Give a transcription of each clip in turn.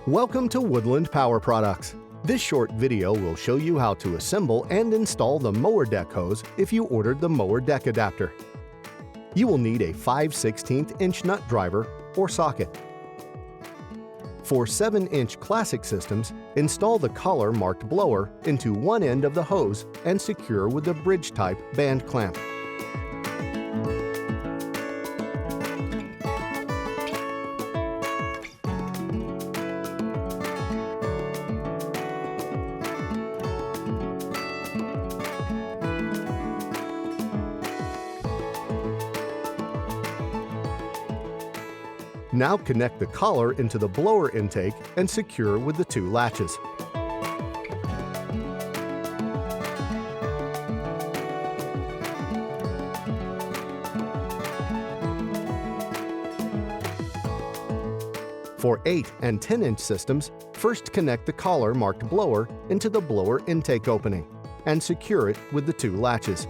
Welcome to Woodland Power Products. This short video will show you how to assemble and install the Mower Deck hose if you ordered the Mower Deck Adapter. You will need a 5/16" nut driver or socket. For 7" classic systems, install the collar marked blower into one end of the hose and secure with the bridge-type band clamp. Now connect the collar into the blower intake and secure with the two latches. For 8 and 10" systems, first connect the collar marked blower into the blower intake opening and secure it with the two latches.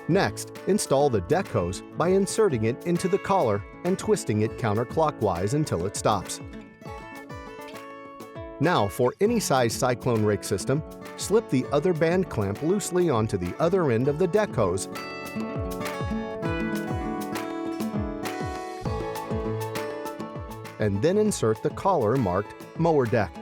Next, install the deck hose by inserting it into the collar and twisting it counterclockwise until it stops. Now, for any size cyclone rake system, slip the other band clamp loosely onto the other end of the deck hose and then insert the collar marked Mower Deck.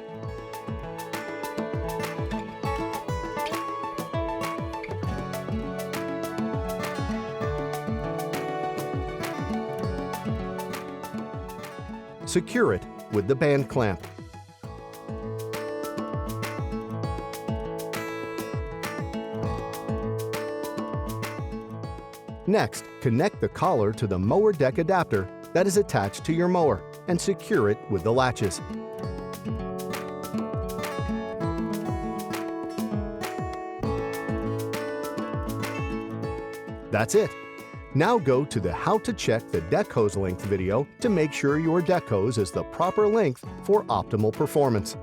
Secure it with the band clamp. Next, connect the collar to the Mower Deck Adapter that is attached to your mower and secure it with the latches. That's it. Now go to the How to Check the Deck Hose Length video to make sure your deck hose is the proper length for optimal performance.